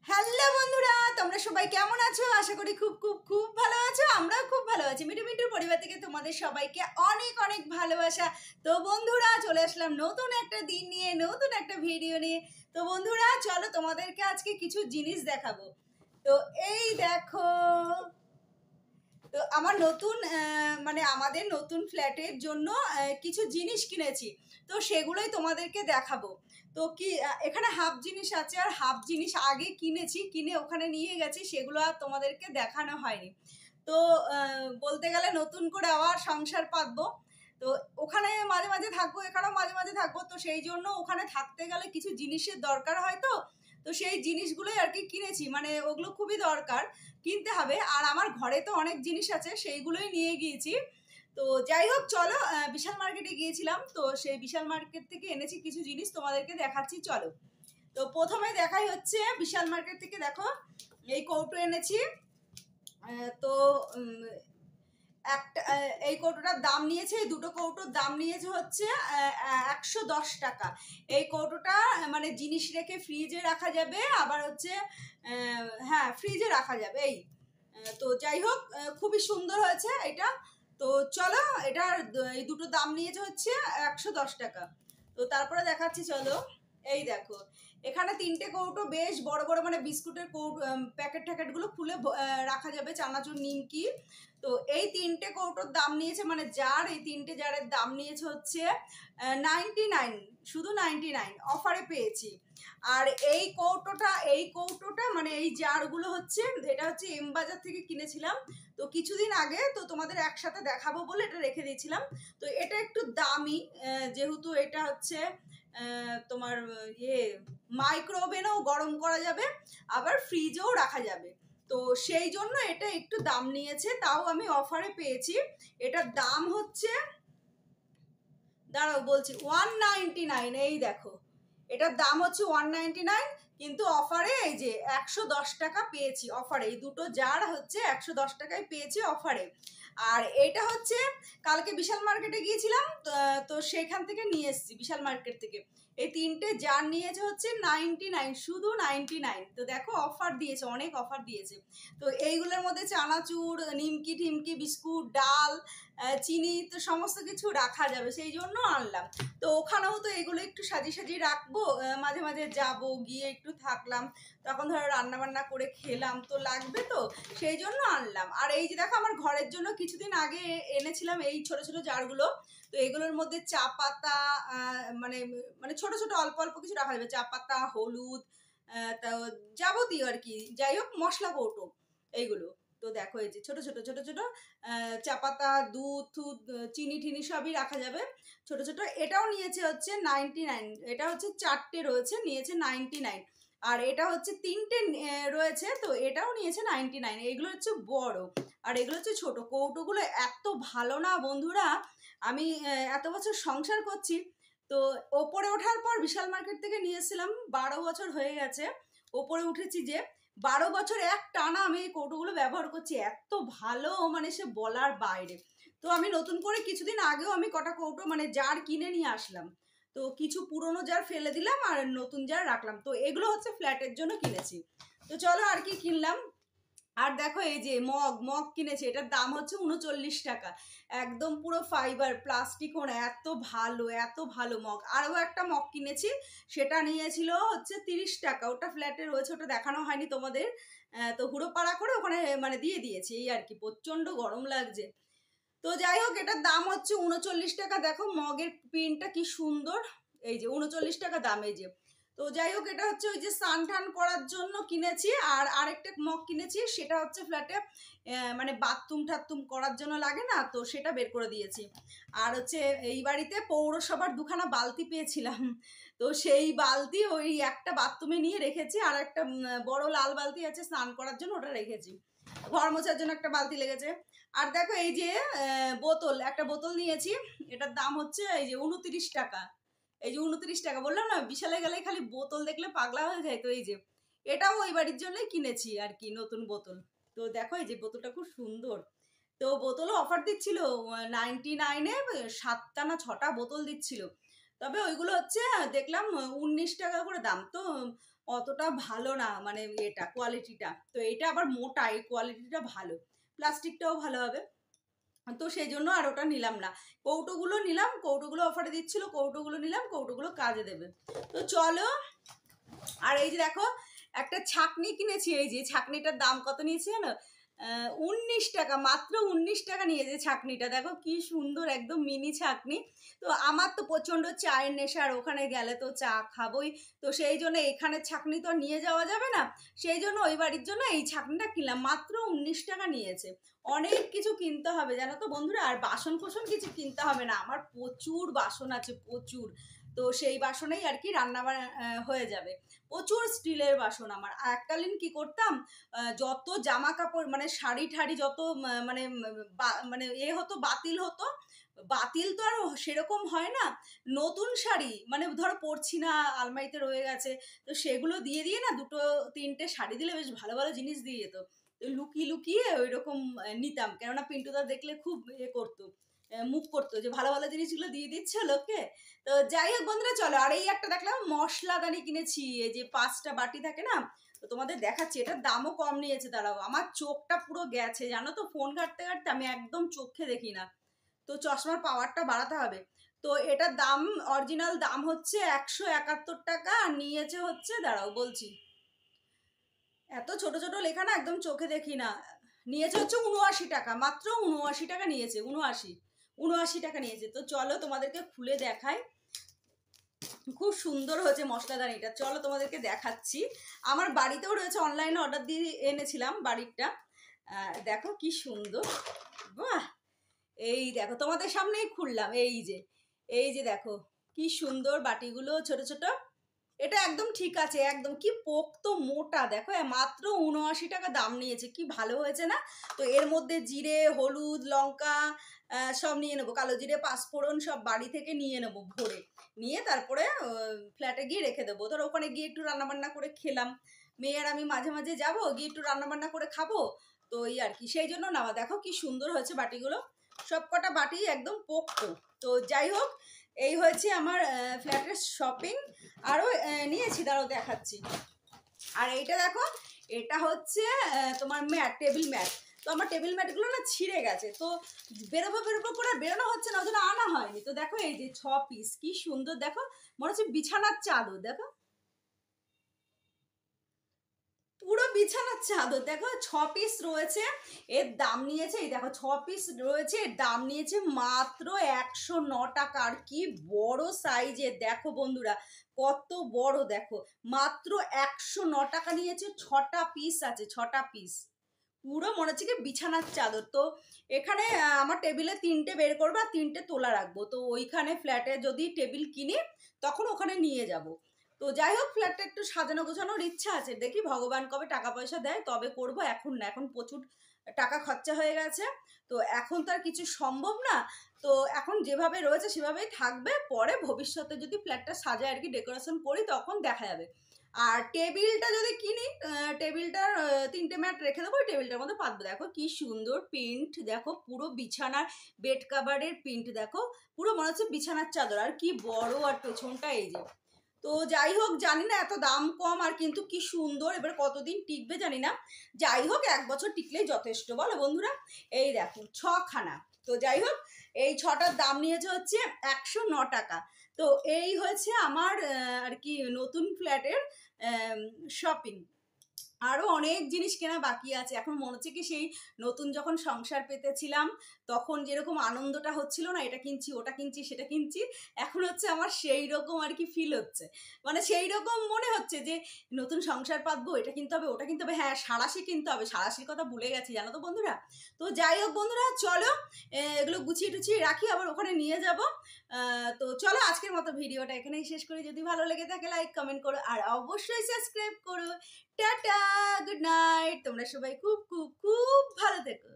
Hello বন্ধুরা, তোমরা সবাই কেমন আছো? আশা করি খুব খুব খুব ভালো আছো। আমরাও খুব ভালো আছি। মিঠু মিঠুর পরিবার থেকে তোমাদের সবাইকে অনেক অনেক ভালোবাসা। তো বন্ধুরা, চলে আসলাম নতুন একটা দিন নিয়ে, নতুন একটা ভিডিও নিয়ে। তো বন্ধুরা, চলো তোমাদেরকে আজকে কিছু জিনিস দেখাবো। তো এই দেখো, তো আমার নতুন মানে আমাদের নতুন ফ্ল্যাটের জন্য কিছু জিনিস কিনেছি। তো সেগুলোই তোমাদেরকে দেখাবো। তো কি এখানে হাফ জিনিস আছে আর হাফ জিনিস আগে কিনেছি, কিনে ওখানে নিয়ে গেছি, সেগুলো আর তোমাদেরকে দেখানো হয়নি। তো বলতে গেলে নতুন করে আবার সংসার পাতবো। তো ওখানে মাঝে মাঝে থাকবো, এখানেও মাঝে মাঝে থাকবো। তো সেই জন্য ওখানে থাকতে গেলে কিছু জিনিসের দরকার হয়। তো তো সেই জিনিসগুলোই আর কি কিনেছি, মানে ওগুলো খুবই দরকার, কিনতে হবে। আর আমার ঘরে তো অনেক জিনিস আছে, সেইগুলোই নিয়ে গিয়েছি। তো যাই হোক, চলো বিশাল মার্কেটে গিয়েছিলাম, তো সেই বিশাল মার্কেট থেকে এনেছি কিছু জিনিস, তোমাদেরকে দেখাচ্ছি চলো। তো প্রথমে দেখাই হচ্ছে বিশাল মার্কেট থেকে, দেখো এই কৌটো এনেছি। তো একটা এই কৌটোটার দাম নিয়েছে, এই দুটো কৌটোর দাম নিয়েছে হচ্ছে 110 টাকা। এই কৌটোটা মানে জিনিস রেখে ফ্রিজে রাখা যাবে, আবার হচ্ছে হ্যাঁ ফ্রিজে রাখা যাবে এই। তো যাই হোক, খুবই সুন্দর হয়েছে এটা। তো চলো, এটার এই দুটো দাম নিয়েছে হচ্ছে 110 টাকা। তো তারপরে দেখাচ্ছি চলো। এই দেখো, এখানে তিনটে কৌটো বেশ বড় বড়, মানে বিস্কুটের কৌটো, প্যাকেট ট্যাকেটগুলো খুলে রাখা যাবে, চানাচুর নিমকি। তো এই তিনটে কৌটোর দাম নিয়েছে, মানে জার, এই তিনটে জারের দাম নিয়েছে হচ্ছে 99, শুধু 99 অফারে পেয়েছি। আর এই কৌটোটা মানে এই জারগুলো হচ্ছে, এটা হচ্ছে এম বাজার থেকে কিনেছিলাম তো কিছুদিন আগে। তো তোমাদের একসাথে দেখাবো বলে এটা রেখে দিয়েছিলাম। তো এটা একটু দামি, যেহেতু এটা হচ্ছে তোমার মাইক্রো ওভেনেও গরম করা যাবে, আবার ফ্রিজেও রাখা যাবে। তো সেই জন্য এটা একটু দাম নিয়েছে, তাও আমি অফারে পেয়েছি। এটার দাম হচ্ছে, দাঁড়াও বলছি, 199। এই দেখো, এটার দাম হচ্ছে 199, কিন্তু অফারে এই যে 110 টাকা পেয়েছি অফারে। এই দুটো জার হচ্ছে 110 টাকায় পেয়েছি অফারে। আর এটা হচ্ছে কালকে বিশাল মার্কেটে গিয়েছিলাম, তো সেখান থেকে নিয়ে এসেছি বিশাল মার্কেট থেকে। এই তিনটে জার নিয়েছে হচ্ছে 99, শুধু 99। তো দেখো অফার দিয়েছে, অনেক অফার দিয়েছে। তো এইগুলোর মধ্যে চানাচুর, নিমকি টিমকি, বিস্কুট, ডাল, চিনি, তো সমস্ত কিছু রাখা যাবে, সেই জন্য আনলাম। তো ওখানেও তো এগুলো একটু সাজিয়ে সাজিয়ে রাখবো, মাঝে মাঝে যাব, গিয়ে একটু থাকলাম, তখন ধরো রান্না বান্না করে খেলাম, তো লাগবে, তো সেই জন্য আনলাম। আর এই যে দেখো, আমার ঘরের জন্য কিছুদিন আগে এনেছিলাম এই ছোট ছোট জারগুলো। তো এগুলোর মধ্যে চা পাতা, মানে মানে ছোট ছোট অল্প অল্প কিছু রাখা যাবে, চা পাতা, হলুদ, তা যাবতীয় আর কি, যাই হোক মশলা কৌটো এইগুলো। তো দেখো এই যে ছোট ছোট ছোট ছোট চা পাতা, দুধ টুধ, চিনি ঠিনি সবই রাখা যাবে ছোট ছোট। এটাও নিয়েছে হচ্ছে 99, এটা হচ্ছে চারটে রয়েছে, নিয়েছে 99। আর এটা হচ্ছে তিনটে রয়েছে, তো এটাও নিয়েছে 99। এগুলো হচ্ছে বড়, আর এগুলো হচ্ছে ছোট। কৌটোগুলো এত ভালো না বন্ধুরা, আমি এত বছর সংসার করছি, তো ওপরে ওঠার পর বিশাল মার্কেট থেকে নিয়ে এসেছিলাম, 12 বছর হয়ে গেছে ওপরে উঠেছি যে। 12 বছর এক টানা আমি এই কৌটোগুলো ব্যবহার করছি, এত ভালো মানে সে বলার বাইরে। তো আমি নতুন করে কিছুদিন আগেও আমি কটা কৌটো মানে জার কিনে নিয়ে আসলাম। তো কিছু পুরনো জার ফেলে দিলাম আর নতুন জার রাখলাম। তো এগুলো হচ্ছে ফ্ল্যাটের জন্য কিনেছি। তো চলো আর কি কিনলাম। আর দেখো এই যে মগ মগ কিনেছি, এটার দাম হচ্ছে 39 টাকা। একদম পুরো ফাইবার, প্লাস্টিক, এত ভালো এত ভালো মগ। আরও একটা মগ কিনেছি, সেটা নিয়েছিল হচ্ছে 30 টাকা। ওটা ফ্ল্যাটে রয়েছে, ওটা দেখানো হয়নি তোমাদের। তো হুড়োপাড়া করে ওখানে মানে দিয়ে দিয়েছি এই আর কি, প্রচণ্ড গরম লাগছে। তো যাই হোক, এটার দাম হচ্ছে 39 টাকা। দেখো মগের প্রিন্টটা কি সুন্দর, এই যে 39 টাকা দাম, এই যে। তো যাই হোক, এটা হচ্ছে ওই যে স্নান টান করার জন্য কিনেছি। আর আরেকটা মগ কিনেছি, সেটা হচ্ছে ফ্ল্যাটে মানে বাথরুম টাথরুম করার জন্য লাগে না, তো সেটা বের করে দিয়েছি। আর হচ্ছে এই বাড়িতে পৌরসভার দুখানা বালতি পেয়েছিলাম, তো সেই বালতি ওই একটা বাথরুমে নিয়ে রেখেছি, আর একটা বড় লাল বালতি আছে স্নান করার জন্য, ওটা রেখেছি। ঘর মোছার জন্য একটা বালতি লেগেছে। আর দেখো এই যে বোতল, একটা বোতল নিয়েছি, এটার দাম হচ্ছে এই যে 29 টাকা। এই যে 29 টাকা, বললাম না বিশালে গেলে খালি বোতল দেখলে পাগলা হয়ে যায়। তো এই যে এটাও ওই বাড়ির জন্যই কিনেছি আর কি, নতুন বোতল। তো দেখো এই যে বোতলটা খুব সুন্দর। তো বোতলও অফার দিচ্ছিল, 99-এ 7টা না 6টা বোতল দিচ্ছিল। তবে ওইগুলো হচ্ছে দেখলাম 19 টাকা করে দাম। তো অতটা ভালো না, মানে এটা কোয়ালিটিটা। তো এটা আবার মোটা, এই কোয়ালিটিটা ভালো, প্লাস্টিকটাও ভালো হবে। তো সেই জন্য আর ওটা নিলাম না। কৌটোগুলো নিলাম, কৌটোগুলো অফারে দিচ্ছিল, কৌটোগুলো নিলাম, কৌটোগুলো কাজে দেবে। তো চলো, আর এই যে দেখো একটা ছাকনি কিনেছি, এই যে ছাকনিটার দাম কত নিয়েছি জানো? 19 টাকা, মাত্র 19 টাকা নিয়েছে ছাকনিটা। দেখো কি সুন্দর, একদম মিনি ছাকনি। তো আমার তো প্রচণ্ড চায়ের নেশা, আর ওখানে গেলে তো চা খাবোই। তো সেই জন্য এখানে ছাকনি তো নিয়ে যাওয়া যাবে না, সেই জন্য ওই বাড়ির জন্য এই ছাকনিটা কিনলাম, মাত্র 19 টাকা নিয়েছে। অনেক কিছু কিনতে হবে জানো তো বন্ধুরা, আর বাসন কোসন কিছু কিনতে হবে না, আমার প্রচুর বাসন আছে, প্রচুর। তো সেই বাসনেই আর কি রান্না হয়ে যাবে। প্রচুর স্টিলের বাসন আমার। এককালীন কি করতাম, যত জামা কাপড় মানে শাড়ি ঠাড়ি যত মানে মানে হতো, বাতিল হতো, বাতিল তো আর সেরকম হয় না, নতুন শাড়ি মানে ধরো পরছি না, আলমারিতে রয়ে গেছে, তো সেগুলো দিয়ে দিয়ে না, দুটো তিনটে শাড়ি দিলে বেশ ভালো ভালো জিনিস দিয়ে যেত। তো লুকিয়ে লুকিয়ে ওই রকম নিতাম, কেননা পিন্টুদা দেখলে খুব করতো, মুখ করতো যে ভালো ভালো জিনিসগুলো দিয়ে দিচ্ছে লোককে। তো যাই হোক বন্ধুরা, চলো, আর এই একটা দেখলাম মশলাদানি কিনেছি, এই যে 5টা বাটি থাকে না, তো তোমাদের দেখাচ্ছি, এটার দামও কম নিয়েছে। দাঁড়াও, আমার চোখটা পুরো গেছে জানো তো, ফোন ঘাঁটতে ঘাঁটতে আমি একদম চোখে দেখি না, তো চশমার পাওয়ারটা বাড়াতে হবে। তো এটার দাম, অরিজিনাল দাম হচ্ছে 171 টাকা, আর নিয়েছে হচ্ছে, দাঁড়াও বলছি, এত ছোট ছোট লেখা না, একদম চোখে দেখি না, নিয়েছে হচ্ছে 79 টাকা, মাত্র 79 টাকা নিয়েছে, 79 টাকা নিয়েছে। তো চলো তোমাদেরকে খুলে দেখাই, খুব সুন্দর হয়েছে মশলাদানিটা, চলো তোমাদেরকে দেখাচ্ছি। আমার বাড়িতেও রয়েছে, অনলাইনে অর্ডার দিয়ে এনেছিলাম বাড়িরটা। দেখো কি সুন্দর, বাহ! এই দেখো তোমাদের সামনেই খুললাম, এই যে দেখো কি সুন্দর বাটিগুলো, ছোট ছোট। এটা একদম ঠিক আছে, একদম কি পোক্ত মোটা, দেখো মাত্র 79 টাকা দাম নিয়েছে, কি ভালো হয়েছে না? তো এর মধ্যে জিরে, হলুদ, লঙ্কা সব নিয়ে নেবো, কালো জিরে, পাঁচফোড়ন সব বাড়ি থেকে নিয়ে নেবো ভরে, নিয়ে তারপরে ফ্ল্যাটে গিয়ে রেখে দেবো। ধরো ওখানে গিয়ে একটু রান্নাবান্না করে খেলাম, মেয়ের আমি মাঝে মাঝে যাবো, গিয়ে একটু রান্নাবান্না করে খাবো, তো এই আর কি, সেই জন্য নেওয়া। দেখো কি সুন্দর হয়েছে বাটিগুলো, সব কটা বাটি একদম পোক্ত। তো যাই হোক, এই হয়েছে আমার ফ্ল্যাটের শপিং। আরও নিয়েছি, দাঁড়াও দেখাচ্ছি। আর এইটা দেখো, এটা হচ্ছে তোমার ম্যাট, টেবিল ম্যাট। তো আমার টেবিল ম্যাটগুলো না ছিঁড়ে গেছে, তো বেরোবো বেরোবো করে বেরোনো হচ্ছে না, ওই জন্য আনা হয়নি। তো দেখো এই যে 6 পিস, কি সুন্দর, দেখো মনে হচ্ছে বিছানার চাদর, দেখো পুরো বিছানার চাদর, দেখো 6 পিস রয়েছে। এর দাম নিয়েছে, এই দেখো 6 পিস রয়েছে, এর দাম নিয়েছে মাত্র 109 টাকা। আর কি বড় সাইজের, দেখো বন্ধুরা কত বড়, দেখো মাত্র 109 টাকা নিয়েছে, 6টা পিস আছে, 6টা পিস, পুরো মনে হচ্ছে কি বিছানার চাদর। তো এখানে আমার টেবিলে 3টে বের করবো, আর 3টে তোলা রাখবো, তো ওইখানে ফ্ল্যাটে যদি টেবিল কিনি তখন ওখানে নিয়ে যাব। তো যাই হোক, ফ্ল্যাটটা একটু সাজানো গোছানোর ইচ্ছা আছে, দেখি ভগবান কবে টাকা পয়সা দেয় তবে করব, এখন না, এখন প্রচুর টাকা খরচা হয়ে গেছে, তো এখন তো আর কিছু সম্ভব না। তো এখন যেভাবে রয়েছে সেভাবেই থাকবে, পরে ভবিষ্যতে যদি ফ্ল্যাটটা সাজায় আর কি, ডেকোরেশন করি, তখন দেখা যাবে। আর টেবিলটা যদি কিনি, টেবিলটার 3টে ম্যাট রেখে দেবো, ওই টেবিলটার মধ্যে পাতবো। দেখো কি সুন্দর প্রিন্ট, দেখো পুরো বিছানার বেড কাভারের প্রিন্ট, দেখো পুরো মনে হচ্ছে বিছানার চাদর, আর কি বড়, আর পেছনটা এই যে। তো যাই হোক, জানি না এত দাম কম, আর কিন্তু কি সুন্দর, এবার কতদিন টিকবে জানি না, যাই হোক 1 বছর টিকলেই যথেষ্ট, বলো বন্ধুরা। এই দেখো 6খানা। তো যাই হোক, এই 6টার দাম নিয়েছে হচ্ছে 109 টাকা। তো এই হয়েছে আমার আর কি নতুন ফ্ল্যাটের শপিং। আরও অনেক জিনিস কেনা বাকি আছে, এখন মনে হচ্ছে কি সেই নতুন যখন সংসার পেতেছিলাম তখন যেরকম আনন্দটা হচ্ছিল না, এটা কিনছি, ওটা কিনছি, সেটা কিনছি, এখন হচ্ছে আমার সেই রকম আর কি ফিল হচ্ছে, মানে সেই রকম মনে হচ্ছে যে নতুন সংসার পাতবো, এটা কিনতে হবে, ওটা কিনতে হবে, হ্যাঁ সাঁড়াশি কিনতে হবে, সাঁড়াশির কথা ভুলে গেছি জানো তো বন্ধুরা। তো যাই হোক বন্ধুরা, চলো এগুলো গুছিয়ে টুছিয়ে রাখি, আবার ওখানে নিয়ে যাব। তো চলো আজকের মতো ভিডিওটা এখানেই শেষ করি, যদি ভালো লেগে থাকে লাইক কমেন্ট করো, আর অবশ্যই সাবস্ক্রাইব করো। টাটা, গুড নাইট, তোমরা সবাই খুব খুব খুব ভালো থেকো।